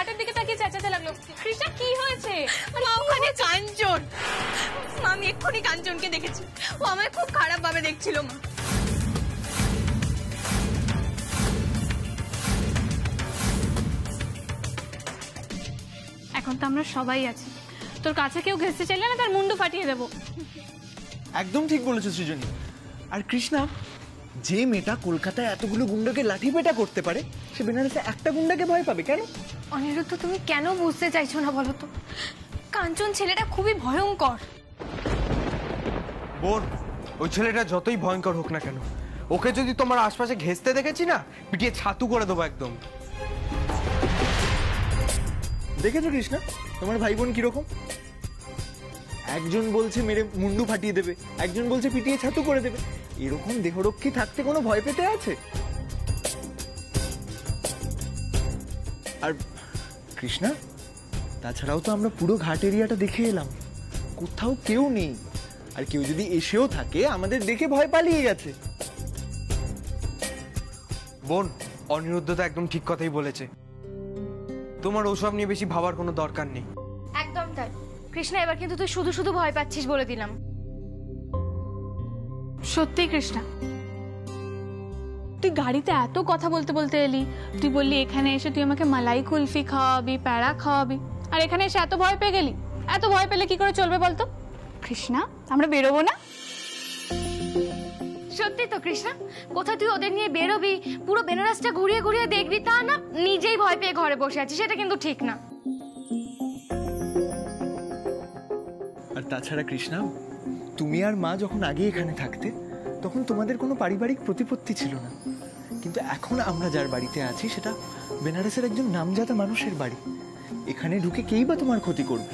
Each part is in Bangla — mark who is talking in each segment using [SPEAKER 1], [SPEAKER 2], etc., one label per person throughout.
[SPEAKER 1] খাটের দিকে তাকিয়ে চেঁচাতে লাগলো। কৃষ্ণা কি হয়েছে?
[SPEAKER 2] মা ওখানে কাঞ্চন, মা আমি এক্ষুনি কাঞ্চনকে দেখেছি, ও আমায় খুব খারাপ ভাবে দেখছিল মা।
[SPEAKER 1] এখন তো আমরা সবাই আছি, তোর কাছে কেউ ঘেঁষতে চাইলে না তার মুন্ডু ফাটিয়ে দেবো।
[SPEAKER 3] একদম ঠিক বলেছো সৃজনী। আর কৃষ্ণা, যে মেয়েটা কলকাতায় এতগুলো গুন্ডাকে লাঠি পেটা করতে পারে, সে বেনারসে একটা গুন্ডাকে ভয় পাবে কেন?
[SPEAKER 2] অনিরুদ্ধ, তুমি কেন বুঝতে চাইছো না বলো তো? কাঞ্চন ছেলেটা খুবই ভয়ঙ্কর।
[SPEAKER 4] বোন, ওই ছেলেটা যতই ভয়ঙ্কর হোক না কেন, ওকে যদি তোমার আশপাশে ঘেঁষতে দেখেছি না, পিটিয়ে ছাতু করে দেবো একদম।
[SPEAKER 3] দেখেছো কৃষ্ণা তোমার ভাই বোন কিরকম? একজন বলছে মেরে মুন্ডু ফাটিয়ে দেবে, একজন বলছে পিটিয়ে ছাতু করে দেবে। এরকম দেহরক্ষী থাকতে কোনো ভয় পেতে আছে? আর কৃষ্ণা, তাছাড়াও তো আমরা পুরো ঘাট এরিয়াটা দেখে এলাম, কোথাও কেউ নেই। আর কেউ যদি এসেও থাকে, আমাদের দেখে ভয় পালিয়ে গেছে।
[SPEAKER 4] বোন, অনিরুদ্ধ তো একদম ঠিক কথাই বলেছে, তোমার ওসব নিয়ে বেশি ভাবার কোনো দরকার নেই।
[SPEAKER 2] একদম তাই কৃষ্ণা, এবার কিন্তু তুই শুধু শুধু ভয় পাচ্ছিস বলে দিলাম।
[SPEAKER 1] সত্যি কৃষ্ণা, তুই গাড়িতে এত কথা বলতে বলতে এলি, তুই বললি এখানে এসে তুই আমাকে মালাই কুলফি খাওয়াবি, প্যাড়া খাওয়াবি, আর এখানে এসে এত ভয় পেয়ে গেলি। এত ভয় পেলে কি করে চলবে বলতো? কৃষ্ণা, আমরা বেরোবো না?
[SPEAKER 2] সত্যি তো কৃষ্ণা, কোথায় তুই ওদের নিয়ে বেরোবি, পুরো বেনারসটা ঘুরিয়ে ঘুরিয়ে দেখবি, তা না নিজেই ভয় পেয়ে ঘরে বসে আছিস, সেটা কিন্তু ঠিক না।
[SPEAKER 3] আর তাছাড়া কৃষ্ণা, তুমি আর মা যখন আগে এখানে থাকতে, তখন তোমাদের কোনো পারিবারিক প্রতিপত্তি ছিল না। কিন্তু এখন আমরা যার বাড়িতে আছি, সেটা বেনারসের একজন নামজাদা মানুষের বাড়ি। এখানে ঢুকে কেই বা তোমার ক্ষতি করবে?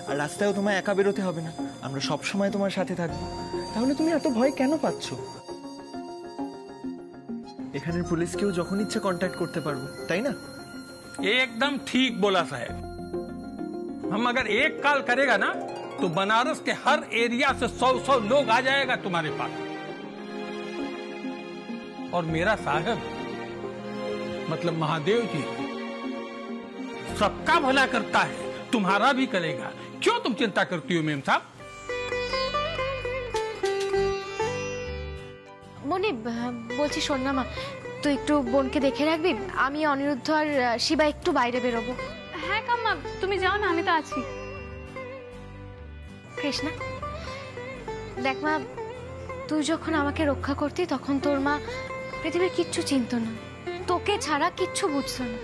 [SPEAKER 3] আর রাস্তায়ও তোমায় একা বেরোতে হবে না, আমরা সব সময় তোমার সাথে থাকবো। তাহলে তুমি এত ভয় কেন পাচ্ছ? এখানের পুলিশকেও যখন ইচ্ছা কন্ট্যাক্ট করতে পারবো, তাই না?
[SPEAKER 5] एकदम ठीक बोला साहब। हम अगर एक कॉल करेगा ना, तो बनारस के हर एरिया से 100 लोग आ जाएगा तुम्हारे पास। और मेरा साहब मतलब महादेव जी सबका भला करता है, तुम्हारा भी करेगा। क्यों तुम चिंता करती हो मेम साहब?
[SPEAKER 2] মনি, বলছি শোন না মা, তুই একটু বোনকে দেখে রাখবি, আমি অনিরুদ্ধ আর শিবা একটু বাইরে বেরোবো।
[SPEAKER 1] হ্যাঁ কাম্মা, তুমি যাও না, আমি তো আছি।
[SPEAKER 2] কৃষ্ণা দেখ মা, তুই যখন আমাকে রক্ষা করতি, তখন তোর মা পৃথিবীর কিচ্ছু চিনত না, তোকে ছাড়া কিচ্ছু বুঝতো না।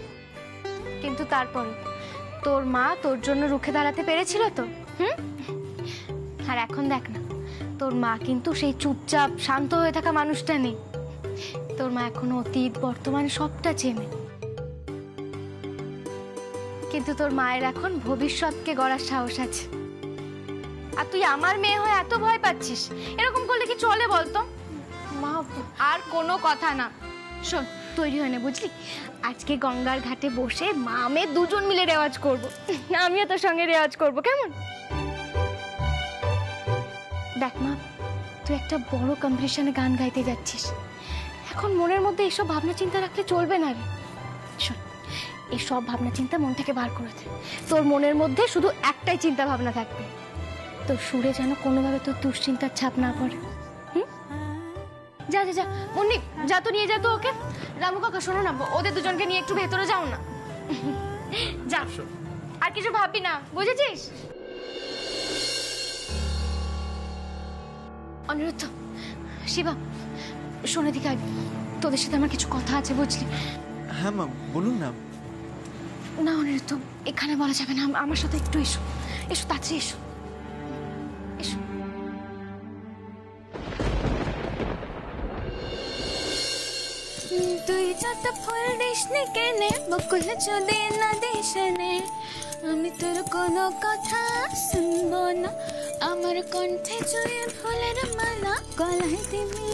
[SPEAKER 2] কিন্তু তারপরে তোর মা তোর জন্য রুখে দাঁড়াতে পেরেছিল তো। আর এখন দেখ না, তোর মা কিন্তু সেই চুপচাপ শান্ত হয়ে থাকা মানুষটা নেই। তোর মা এখন অতীত বর্তমান সবটা চেনে, কিন্তু তোর মায়ের এখন ভবিষ্যৎকে গড়ার সাহস আছে। আর তুই আমার মেয়ে হয়ে এত ভয় পাচ্ছিস, এরকম করলে কি চলে বলতো? মা, আর কোনো কথা না, শোন তৈরি হয় না বুঝলি, আজকে গঙ্গার ঘাটে বসে মা মেয়ে দুজন মিলে রেওয়াজ করব, আমিও তোর সঙ্গে রেওয়াজ করব, কেমন? দেখ মা, তুই একটা বড় কম্পিটিশনে গান গাইতে যাচ্ছিস, এখন মনের মধ্যে এসব ভাবনা চিন্তা রাখলে চলবে না রে। শোন, এসব ভাবনা চিন্তা মন থেকে বার করে দে, তোর মনের মধ্যে শুধু একটাই চিন্তা ভাবনা থাকবে, তোর সুরে যেন কোনোভাবে তোর দুশ্চিন্তার ছাপ না পড়ে। যা যা যা মুন্নি, যা তো নিয়ে যা তো ওকে। রামু কাকা শোনো না, ওদের দুজনকে নিয়ে একটু ভেতরে যাও না, যা, আর কিছু ভাববি না, বুঝেছিস? অনিরুদ্ধ, শিবা, শোনে দিকে, তোদের সাথে আমার কিছু কথা আছে বুঝলি।
[SPEAKER 3] হ্যাঁ মা, বলুন না।
[SPEAKER 2] না অনিরুদ্ধ, এখানে বলা যাবে না, আমার সাথে একটু এসো, এসো তাড়াতাড়ি এসো, এসো।
[SPEAKER 6] তুই যত ফুল দিস নে কেনে, বকুল যদি না দিস নে, আমি তোর কোনো কথা শুনবো না, আমার কণ্ঠে জুয়ে ফুলের মালা গলায় দিবি।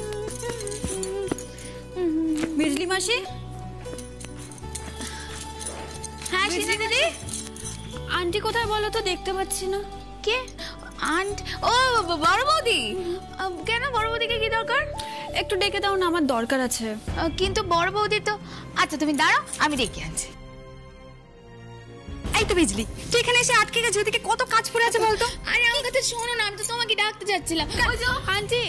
[SPEAKER 6] বিজলি মাসি। হ্যাঁ শিলা দিদি। আন্টি কোথায় বলো তো, দেখতে পাচ্ছি না। কে আন্ট? ও বড় বৌদি। কেন বড় বৌদিকে কি দরকার? একটু ডেকে দাও না, আমার দরকার আছে। কিন্তু বড় বৌদি তো, আচ্ছা তুমি দাঁড়াও, আমি ডেকে আনছি।
[SPEAKER 7] এই তো বিজলি, তুই এখানে এসে আটকে গেছিস, ওদিকে কত কাজ পড়ে আছে বলতো।
[SPEAKER 6] আরে আমার কথা শোনো না, আমি তো তোমাকে ডাকতে যাচ্ছিলাম। ওই যে আন্টি,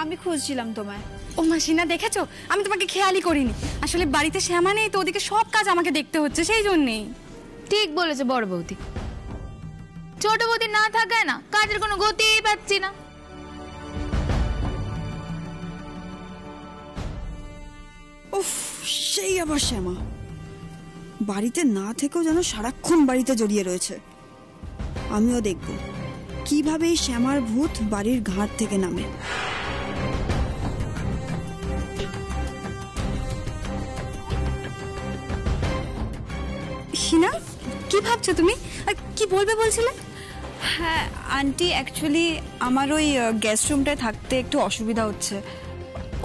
[SPEAKER 7] আমি খুঁজছিলাম তোমায়। ও মাসিনা, দেখেছো আমি তোমাকে খেয়ালই করিনি। আসলে বাড়িতে শ্যামা নেই তো, ওদিকে সব কাজ আমাকে দেখতে হচ্ছে, সেই জন্যেই।
[SPEAKER 6] ঠিক বলেছে বড় বৌদি, ছোট বৌদি না থাকায় না কাজের কোনো গতিই পাচ্ছি না।
[SPEAKER 8] উফ, সেই আবার শ্যামা বাড়িতে না থেকেও যেন সারাক্ষণ বাড়িতে জড়িয়ে রয়েছে। আমিও দেখব কিভাবে এই শ্যামার ভূত বাড়ির ঘাট থেকে নামে।
[SPEAKER 7] হিনা, কি ভাবছো তুমি? আর কি বলবে বলছিলে?
[SPEAKER 8] হ্যাঁ আন্টি, অ্যাকচুয়ালি আমার ওই গেস্ট রুমটায় থাকতে একটু অসুবিধা হচ্ছে।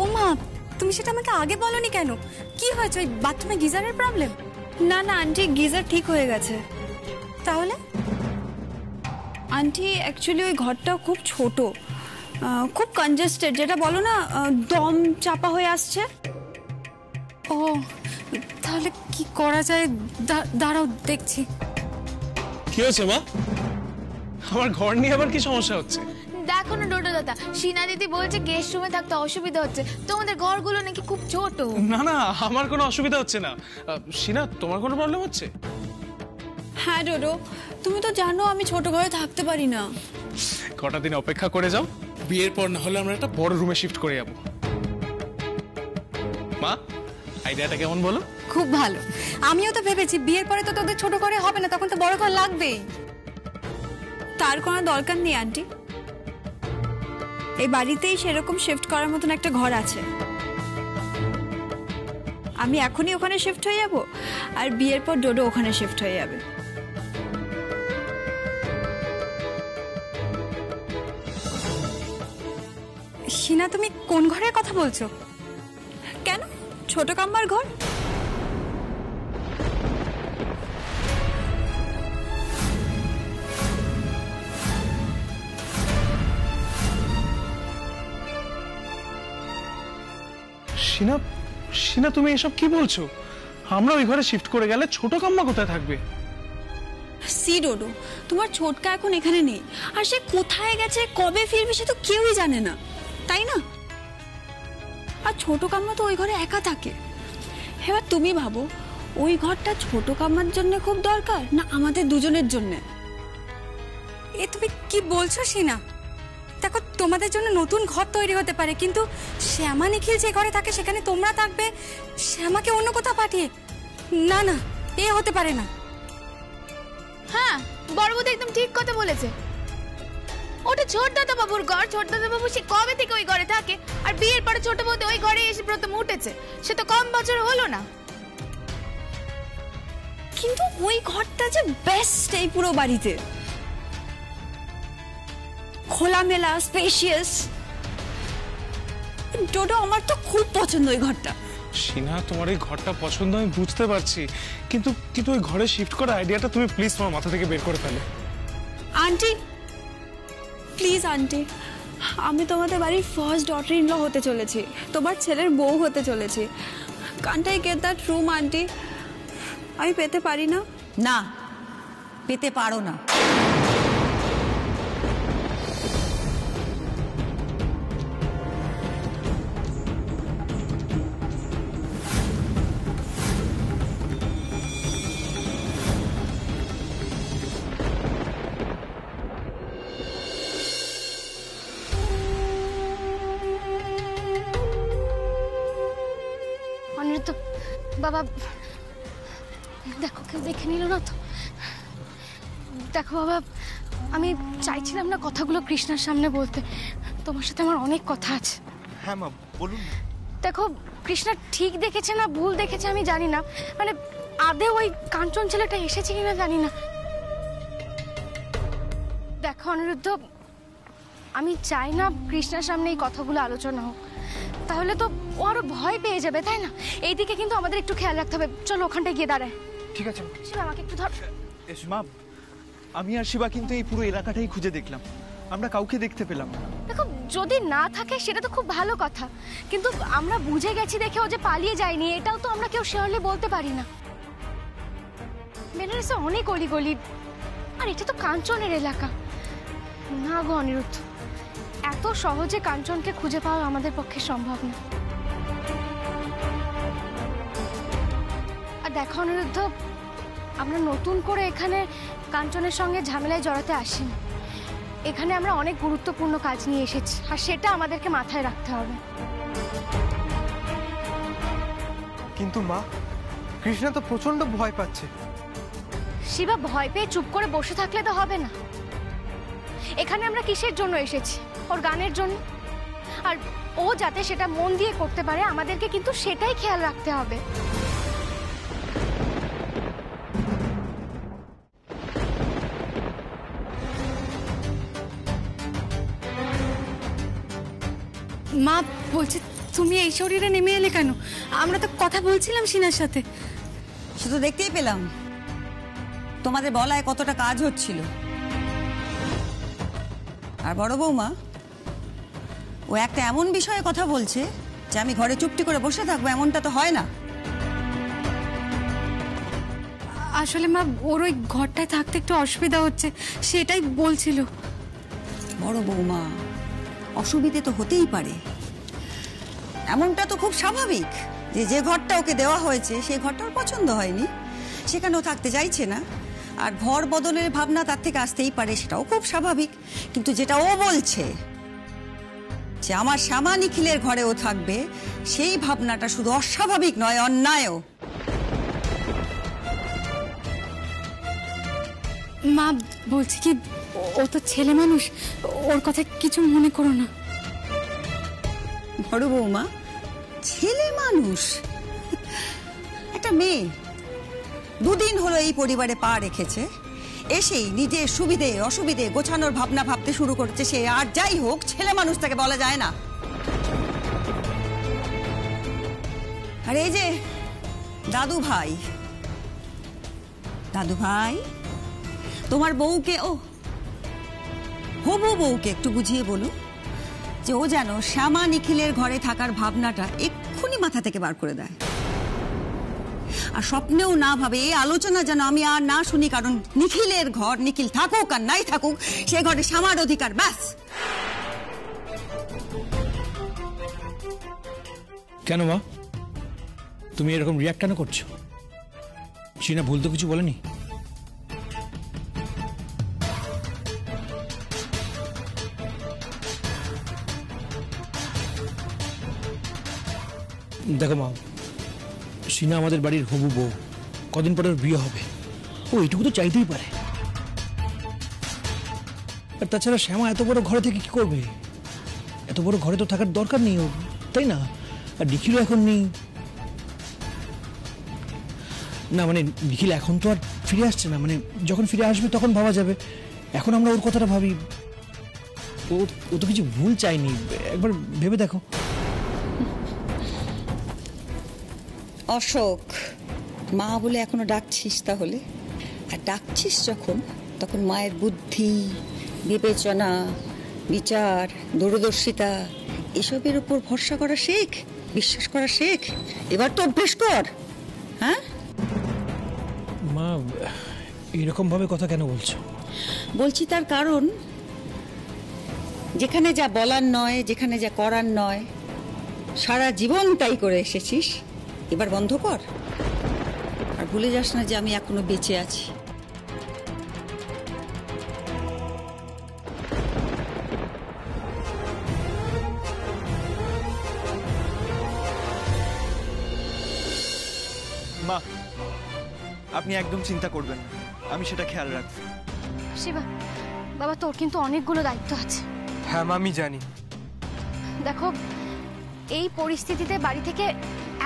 [SPEAKER 7] ও মা, তুমি সেটা আমাকে আগে বলনি কেন? কি হয়েছে, ওই বাথরুমে গিজারের প্রবলেম?
[SPEAKER 8] না না আন্টি, গিজার ঠিক হয়ে গেছে।
[SPEAKER 7] তাহলে
[SPEAKER 8] আন্টি অ্যাকচুয়ালি ওই ঘরটা খুব ছোট, খুব কনজেস্টেড, যেটা বলো না দম চাপা হয়ে আসছে।
[SPEAKER 7] ও, তাহলে কি করা যায়? দাঁড়াও দেখছি।
[SPEAKER 9] কি হয়েছে মা? আমার ঘর নিয়ে আবার কি সমস্যা হচ্ছে?
[SPEAKER 6] দেখো না ডোডো দাদা, সিনা দিদি বলছে গেস্ট রুমে থাকতে অসুবিধা হচ্ছে, তোমাদের ঘরগুলো নাকি খুব ছোট।
[SPEAKER 9] না না, আমার কোনো অসুবিধা হচ্ছে না। সিনা, তোমার কোনো প্রবলেম হচ্ছে?
[SPEAKER 8] হ্যাঁ ডোডো, তুমি তো জানো আমি ছোট ঘরে থাকতে পারি না।
[SPEAKER 9] কটা দিন অপেক্ষা করে যাও, বিয়ের পর না হলে আমরা একটা বড় রুমে শিফট করে যাবো। মা, আইডিয়াটা কেমন বলো?
[SPEAKER 7] খুব ভালো। আমিও তো ভেবেছি বিয়ের পরে তো তোদের ছোট ঘরে হবে না, তখন তো বড় ঘর লাগবেই।
[SPEAKER 8] তার কোনো দরকার নেই আন্টি, এই বাড়িতেই সেরকম শিফট করার মতন একটা ঘর আছে। আমি এখনই ওখানে শিফট হয়ে যাব, আর বিয়ের পর ডোডো ওখানে শিফট হয়ে যাবে।
[SPEAKER 7] হিনা, তুমি কোন ঘরের কথা বলছো?
[SPEAKER 8] কেন, ছোট কাম্মার ঘর।
[SPEAKER 9] সিনা, সিনা তুমি এসব কি বলছো? আমরা ওই ঘরে শিফট করে গেলে ছোট কাম্মা কোথায় থাকবে?
[SPEAKER 8] সি ডোডো, তোমার ছোটকা এখন এখানে নেই, আর সে কোথায় গেছে কবে ফিরবে সে তো কেউই জানে না, তাই না? আর ছোট কাম্মা তো ওই ঘরে একা থাকে। এবার তুমি ভাবো, ওই ঘরটা ছোট কাম্মার জন্য খুব দরকার না আমাদের দুজনের জন্য?
[SPEAKER 7] এ তুমি কি বলছো সিনা? দেখো, তোমাদের জন্য নতুন ঘর তৈরি হতে পারে, কিন্তু শ্যামা নিখিল যে ঘরে থাকে সেখানে তোমরা থাকবে, শ্যামাকে অন্য কোথাও পাঠিয়ে? না না, এ হতে পারে না।
[SPEAKER 6] হ্যাঁ, বড় বৌদি একদম ঠিক কথা বলেছে। ওটা ছোট দাদা বাবুর ঘর, ছোট দাদা বাবু সে কবে থেকে ওই ঘরে থাকে, আর বিয়ের পরে ছোট বৌদি ওই ঘরে এসে প্রথম উঠেছে, সে তো কম বছর হলো না।
[SPEAKER 8] কিন্তু ওই ঘরটা যে বেস্ট এই পুরো বাড়িতে, খোলামেলা, স্পেশিয়াস। ডোডো, আমার তো খুব পছন্দ ওই ঘরটা।
[SPEAKER 9] সিনা, তোমার এই ঘরটা পছন্দ আমি বুঝতে পারছি, কিন্তু কিন্তু ওই ঘরে শিফট করার আইডিয়াটা তুমি প্লিজ তোমার মাথা থেকে বের করে ফেলো।
[SPEAKER 8] আন্টি প্লিজ, আন্টি আমি তোমাদের বাড়ির ফার্স্ট ডটার ইন ল হতে চলেছি, তোমার ছেলের বউ হতে চলেছি। Kant I get that room aunty? আমি পেতে পারি না?
[SPEAKER 10] না, পেতে পারো না।
[SPEAKER 2] অনিরুদ্ধ বাবা, দেখো কেউ দেখে নিল না তো? দেখো বাবা, আমি চাইছিলাম না কথাগুলো কৃষ্ণার সামনে বলতে, তোমার সাথে আমার অনেক কথা আছে।
[SPEAKER 3] হ্যাঁ মা, বলুন।
[SPEAKER 2] দেখো, কৃষ্ণা ঠিক দেখেছে না ভুল দেখেছে আমি জানি না, মানে আদে ওই কাঞ্চন ছেলেটা এসেছে কিনা জানি না। দেখো অনিরুদ্ধ, আমি চাই না কৃষ্ণার সামনে এই কথাগুলো আলোচনা হোক, তাহলে তো ও আরো ভয় পেয়ে যাবে, তাই না? এইদিকে কিন্তু আমাদের একটু খেয়াল রাখতে হবে। চলো ওখানটায় গিয়ে দাঁড়ায়।
[SPEAKER 3] ঠিক আছে
[SPEAKER 2] শিবা, আমাকে একটু ধর।
[SPEAKER 3] মা, আমি আর শিবা কিন্তু এই পুরো এলাকাটাই খুঁজে দেখলাম, আমরা কাউকে দেখতে পেলাম না।
[SPEAKER 2] দেখো, যদি না থাকে সেটা তো খুব ভালো কথা, কিন্তু আমরা বুঝে গেছি দেখে ও যে পালিয়ে যায়নি এটাও তো আমরা কেউ শিওরলি বলতে পারি না। বেনারসে অনেক অলিগলি, আর এটা তো কাঞ্চনের এলাকা। না গো অনিরুদ্ধ, এত সহজে কাঞ্চনকে খুঁজে পাওয়া আমাদের পক্ষে সম্ভব না। আর দেখো অনিরুদ্ধ, আমরা নতুন করে এখানে কাঞ্চনের সঙ্গে ঝামেলায় জড়াতে আসিনি। এখানে আমরা অনেক গুরুত্বপূর্ণ কাজ নিয়ে এসেছি, আর সেটা আমাদেরকে মাথায় রাখতে হবে।
[SPEAKER 4] কিন্তু মা, কৃষ্ণা তো প্রচন্ড ভয় পাচ্ছে।
[SPEAKER 2] শিবা, ভয় পেয়ে চুপ করে বসে থাকলে তো হবে না। এখানে আমরা কিসের জন্য এসেছি? ওর গানের জন্য। আর ও যাতে সেটা মন দিয়ে করতে পারে, আমাদেরকে কিন্তু সেটাই খেয়াল রাখতে হবে।
[SPEAKER 7] মা বলছে তুমি এই শরীরে নেমে এলে কেন? আমরা তো কথা বলছিলাম সিনার সাথে।
[SPEAKER 10] সে তো দেখতেই পেলাম তোমাদের বলায় কতটা কাজ হচ্ছিল। আর বড় বৌমা, ও একটা এমন বিষয়ে কথা বলছে যে আমি ঘরে চুপটি করে বসে থাকবো, এমনটা তো হয় না।
[SPEAKER 7] আসলে মা, ওর ওই ঘরটায় থাকতে একটু অসুবিধা হচ্ছে, সেটাই বলছিল।
[SPEAKER 10] বড় বৌমা, অসুবিধে তো হতেই পারে, এমনটা তো খুব স্বাভাবিক যে যে ঘরটা ওকে দেওয়া হয়েছে সেই ঘরটা ওর পছন্দ হয়নি, সেখানেও থাকতে চাইছে না। আর ঘর বদলের ভাবনা তার থেকে আসতেই পারে, সেটাও খুব স্বাভাবিক। কিন্তু যেটা ও বলছে যে আমার শ্যামা নিখিলের ঘরে ও থাকবে, সেই ভাবনাটা শুধু অস্বাভাবিক নয়, অন্যায়ও।
[SPEAKER 7] মা বলছি কি, ও তো ছেলে মানুষ, ওর কথা কিছু মনে করো না।
[SPEAKER 10] বড় বৌমা, ছেলে মানুষ? একটা মেয়ে দুদিন হলো এই পরিবারে পা রেখেছে, এসেই নিজের সুবিধে অসুবিধে গোছানোর ভাবনা ভাবতে শুরু করছে সে। আর যাই হোক, ছেলে মানুষ তাকে বলা যায় না। আর এই যে দাদু ভাই, দাদু ভাই, তোমার বউকে, ও হবু বউকে একটু বুঝিয়ে বলো যে ও যেন শ্যামা নিখিলের ঘরে থাকার ভাবনাটা এক্ষুনি মাথা থেকে বার করে দেয়। আর স্বপ্নেও না ভাবে, এই আলোচনা যেন আমি আর না শুনি, কারণ নিখিলের ঘর, নিখিল থাকুক আর নাই থাকুক, সে ঘরে শ্যামার অধিকার, ব্যাস।
[SPEAKER 11] কেন মা, তুমি এরকম রিয়াক্ট কেন করছো? সিনা ভুল তো কিছু বলেনি। দেখো মা, সিনা আমাদের বাড়ির হবু বউ, কদিন পরে ওর বিয়ে হবে, ও এইটুকু তো চাইতেই পারে। আর তাছাড়া শ্যামা এত বড় ঘরে থেকে কি করবে? এত বড় ঘরে তো থাকার দরকার নেই ওর, তাই না? আর নিখিলও এখন নেই না, মানে নিখিল এখন তো আর ফিরে আসছে না, মানে যখন ফিরে আসবে তখন ভাবা যাবে। এখন আমরা ওর কথাটা ভাবি। ও তো কিছু ভুল চাইনি, একবার ভেবে দেখো।
[SPEAKER 10] অশোক, মা বলে এখনো ডাকছিস? তাহলে আর ডাকছিস যখন, তখন মায়ের বুদ্ধি, বিবেচনা, বিচার, দূরদর্শিতা এসবের উপর ভরসা করা শেখ, বিশ্বাস করা শেখ। এবার তো অভ্যেস কর। হ্যাঁ
[SPEAKER 11] মা, এরকম ভাবে কথা কেন বলছো?
[SPEAKER 10] বলছি তার কারণ, যেখানে যা বলার নয়, যেখানে যা করার নয়, সারা জীবন তাই করে এসেছিস, এবার বন্ধ কর। আর ভুলে যাস না যে আমি এখনো বেঁচে আছি।
[SPEAKER 3] মা, আপনি একদম চিন্তা করবেন না, আমি সেটা খেয়াল রাখবো।
[SPEAKER 2] শিবা বাবা, তোর কিন্তু অনেকগুলো দায়িত্ব আছে।
[SPEAKER 4] হ্যাঁ মা, আমি জানি।
[SPEAKER 2] দেখো, এই পরিস্থিতিতে বাড়ি থেকে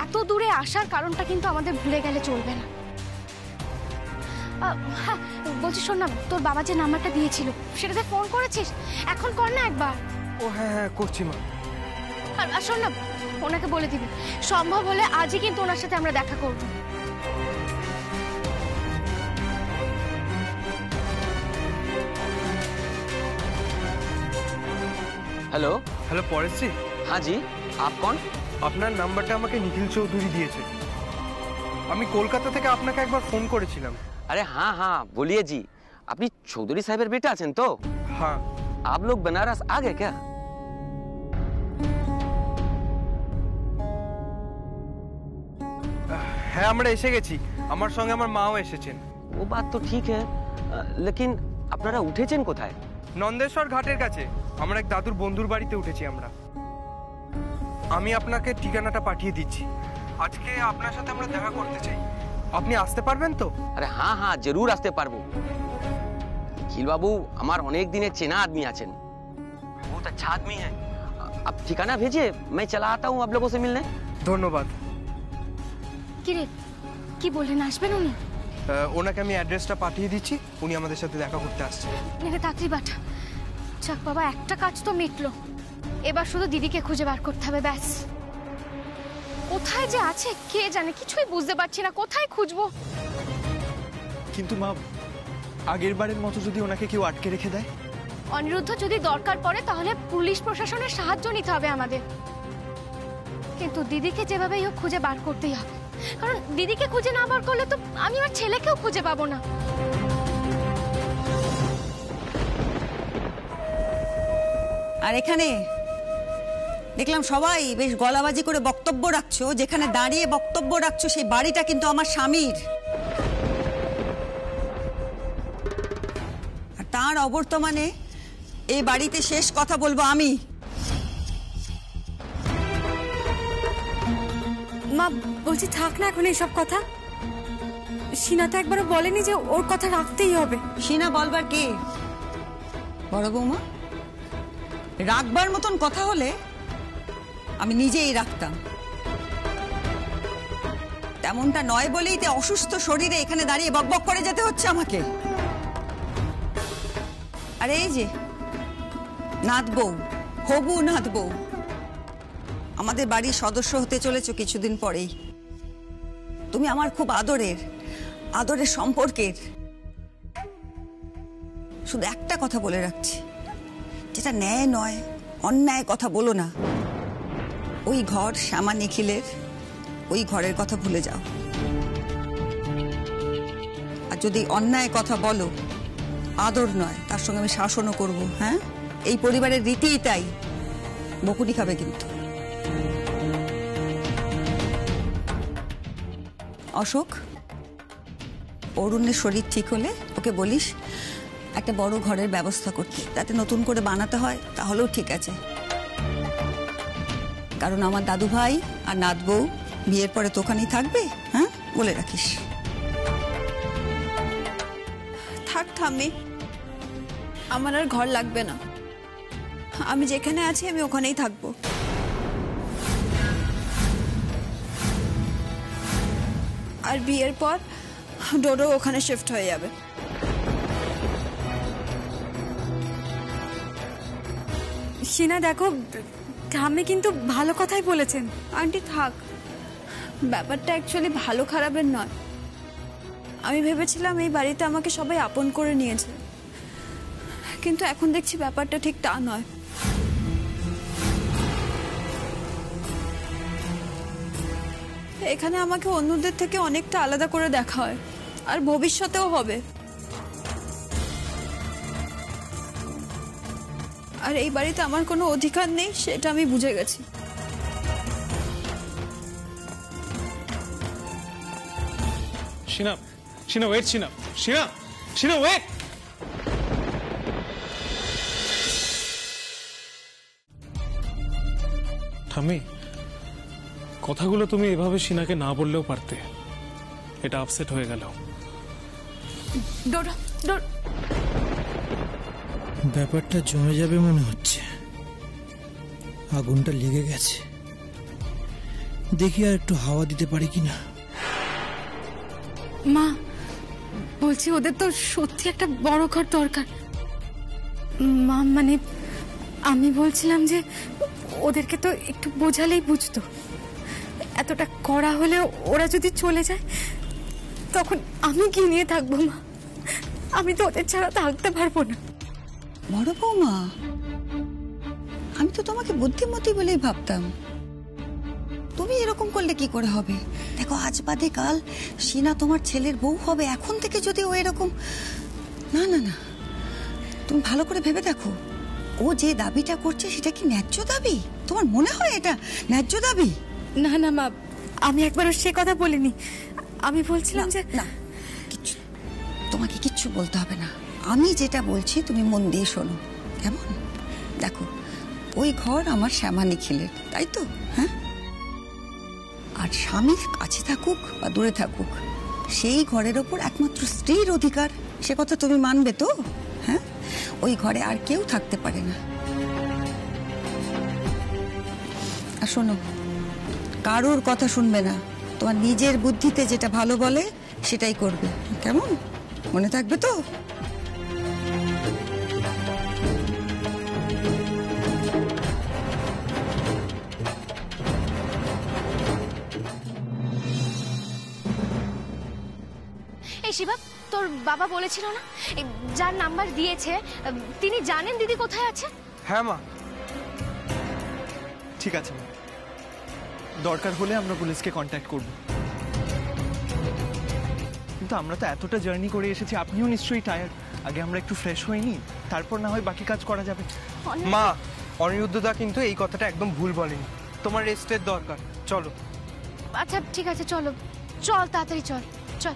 [SPEAKER 2] এত দূরে আসার কারণটা কিন্তু আমাদের ভুলে গেলে চলবে না। হ্যাঁ বলছি, শোন না, তোর বাবা যে নাম্বারটা দিয়েছিল সেটাতে ফোন করেছিস? এখন কর না একবার।
[SPEAKER 4] ও হ্যাঁ হ্যাঁ, করছি মা।
[SPEAKER 2] আর শোন না, ওনাকে বলে দিবি সম্ভব হলে আজই কিন্তু ওনার সাথে আমরা দেখা করবো।
[SPEAKER 12] हेलो
[SPEAKER 4] হ্যালো পরেশ জি।
[SPEAKER 12] हाँ जी, आप कौन?
[SPEAKER 4] আপনার নাম্বারটা আমাকে নিখিল চৌধুরী দিয়েছে। আমি কলকাতা থেকে আপনাকে একবার ফোন করেছিলাম।
[SPEAKER 12] अरे हाँ हाँ बोलिए जी, अपनी चौधरी साहब बेटा आছেন तो?
[SPEAKER 4] हाँ।
[SPEAKER 12] आप लोग बनारस आ गए क्या?
[SPEAKER 4] হ্যাঁ আমরা এসে গেছি, আমার সঙ্গে আমার মাও এসেছেন।
[SPEAKER 12] वो बात तो ठीक है, लेकिन আপনারা উঠেছেন কোথায়?
[SPEAKER 4] নন্দেশ্বর ঘাটের কাছে, আমরা এক দাদুর বন্ধুর বাড়িতে উঠেছি আমরা। আমি আপনাকে ঠিকানাটা পাঠিয়ে দিচ্ছি। আজকে আপনার সাথে আমরা দেখা করতে চাই, আপনি আসতে পারবেন তো?
[SPEAKER 12] আরে হ্যাঁ হ্যাঁ জরুর আসতে পারবো। নিখিল বাবু আমার অনেক দিনের চেনা आदमी আছেন, बहुत अच्छा आदमी है। आप ठिकाना भेजिए, मैं चला आता हूँ आप लोगों से मिलने।
[SPEAKER 4] ধন্যবাদ।
[SPEAKER 2] কি রে, কি বললেন আসবেন উনি?
[SPEAKER 4] ওনাকে আমি অ্যাড্রেসটা পাঠিয়ে দিচ্ছি, উনি আমাদের সাথে দেখা করতে আসছেন।
[SPEAKER 2] নেবে তাড়াতাড়ি পাঠা। যাক বাবা, একটা কাজ তো মিটলো। এবার শুধু দিদিকে খুঁজে বার করতে হবে, ব্যাস। কোথায় যে আছে কে জানে, কিছুই বুঝতে পারছি না, কোথায় খুঁজবো।
[SPEAKER 3] কিন্তু মা, আগের বারের মতো যদি ওনাকে কেউ আটকে রেখে দেয়?
[SPEAKER 2] অনিরুদ্ধ, যদি দরকার পড়ে তাহলে পুলিশ প্রশাসনের সাহায্য নিতে হবে আমাদের। কিন্তু দিদিকে যেভাবেই হোক খুঁজে বার করতেই হবে, কারণ দিদিকে খুঁজে না বার করলে তো আমি আমার ছেলেকেও খুঁজে পাবো না।
[SPEAKER 10] আর এখানে দেখলাম সবাই বেশ গলাবাজি করে বক্তব্য রাখছো, যেখানে দাঁড়িয়ে বক্তব্য রাখছো সেই বাড়িটা কিন্তু আমার স্বামীর। আর তার অবর্তমানে এই বাড়িতে শেষ কথা বলবো আমি।
[SPEAKER 7] মা বলছি থাক না এখন এইসব কথা। সিনা তো একবারও বলেনি যে ওর কথা রাখতেই হবে।
[SPEAKER 10] সিনা বলবার কে? বড় বৌমা। রাখবার মতন কথা হলে আমি নিজেই রাখতাম, তেমনটা নয় বলেই তো অসুস্থ শরীরে এখানে দাঁড়িয়ে বকবক করে যেতে হচ্ছে আমাকে। আরে এই যে নাথ বউ, হবু নাথ বউ, আমাদের বাড়ির সদস্য হতে চলেছো কিছুদিন পরেই। তুমি আমার খুব আদরের সম্পর্কের। শুধু একটা কথা বলে রাখছি, যেটা ন্যায় নয়, অন্যায় কথা বলো না। ওই ঘর শ্যামা নিখিলের, ওই ঘরের কথা ভুলে যাও। আর যদি অন্যায় কথা বলো, আদর নয়, তার সঙ্গে আমি শাসনও করব। হ্যাঁ, এই পরিবারের রীতিই তাই, বকুনি খাবে কিন্তু। অশোক, অরুণের শরীর ঠিক হলে ওকে বলিস একটা বড় ঘরের ব্যবস্থা করতে, যাতে নতুন করে বানাতে হয়, তাহলেও ঠিক আছে। কারণ আমার দাদু ভাই আর নাত বউ বিয়ের পরে তো ওখানেই থাকবে। হ্যাঁ, বলে রাখিস।
[SPEAKER 8] থাক ঠাম্মি, আমার আর ঘর লাগবে না। আমি যেখানে আছি আমি ওখানেই থাকবো। আর বিয়ের পর ডোডো ওখানে শিফট হয়ে যাবে।
[SPEAKER 7] সিনা দেখো, ঠাম্মি কিন্তু ভালো কথাই বলেছেন।
[SPEAKER 8] আন্টি থাক, ব্যাপারটা অ্যাকচুয়ালি ভালো খারাপের নয়। আমি ভেবেছিলাম এই বাড়িতে আমাকে সবাই আপন করে নিয়েছে, কিন্তু এখন দেখছি ব্যাপারটা ঠিক তা নয়। এখানে আমাকে অন্যদের থেকে অনেকটা আলাদা করে দেখা হয়, আর ভবিষ্যতেও হবে। আর এই বাড়িতে আমার কোনো অধিকার নেই, সেটা আমি বুঝে গেছি।
[SPEAKER 9] Sheena, Sheena wait, Sheena, Sheena, Sheena wait. ঠাম্মি, কথাগুলো তুমি এভাবে শিনাকে না বললেও পারতে। এটা আপসেট হয়ে গেল।
[SPEAKER 7] ডোডো, ডোডো,
[SPEAKER 11] ব্যাপারটা জমে যাবে মনে হচ্ছে। আগুনটা লেগে গেছে, দেখি আর একটু হাওয়া দিতে পারি কিনা।
[SPEAKER 7] মা বলছি ওদের তো সত্যি একটা বড় ঘর দরকার। মা মানে আমি বলছিলাম যে ওদেরকে তো একটু বোঝালেই বুঝতো। এতটা কড়া হলে ওরা যদি চলে যায় তখন আমি কি নিয়ে থাকবো মা? আমি তো ওদের ছাড়া থাকতে পারবো না।
[SPEAKER 10] বড় বৌমা, আমি তো তোমাকে বুদ্ধিমতী বলেই ভাবতাম। তুমি এরকম করলে কি করে হবে? দেখো আজ বাদে কাল সিনা তোমার ছেলের বউ হবে, এখন থেকে যদি ও এরকম, না না না, তুমি ভালো করে ভেবে দেখো, ও যে দাবিটা করছে সেটা কি ন্যায্য দাবি? তোমার মনে হয় এটা ন্যায্য দাবি?
[SPEAKER 7] না না মা, আমি একবারও সে কথা বলিনি। আমি বলছিলাম যে
[SPEAKER 10] না, কিচ্ছু তোমাকে কিচ্ছু বলতে হবে না। আমি যেটা বলছি তুমি মন দিয়ে শোনো, কেমন? দেখো, ওই ঘর আমার শ্যামা নিখিলের, তাই তো? হ্যাঁ, আর স্বামীর কাছে থাকুক বা দূরে থাকুক, সেই ঘরের ওপর একমাত্র স্ত্রীর অধিকার, সে কথা তুমি মানবে তো? হ্যাঁ, ওই ঘরে আর কেউ থাকতে পারে না। আর শোনো, কারোর কথা শুনবে না, তোমার নিজের বুদ্ধিতে যেটা ভালো বলে সেটাই করবে, কেমন? মনে থাকবে তো?
[SPEAKER 2] এই শিবা, তোর বাবা বলেছিল না এই যার নাম্বার দিয়েছে তিনি জানেন দিদি কোথায় আছে?
[SPEAKER 4] হ্যাঁ মা।
[SPEAKER 3] ঠিক আছে মা, দরকার হলে আমরা পুলিশকে কন্ট্যাক্ট করব। কিন্তু আমরা তো এতটা জার্নি করে এসেছি, আপনিও নিশ্চয়ই টায়ার্ড। আগে আমরা একটু ফ্রেশ হয়ে নিই, তারপর না হয় বাকি কাজ করা যাবে।
[SPEAKER 4] মা, অনিরুদ্ধদা কিন্তু এই কথাটা একদম ভুল বলেনি। তোমার রেস্টের দরকার, চলো।
[SPEAKER 2] আচ্ছা ঠিক আছে, চলো, চল তাড়াতাড়ি চল চল।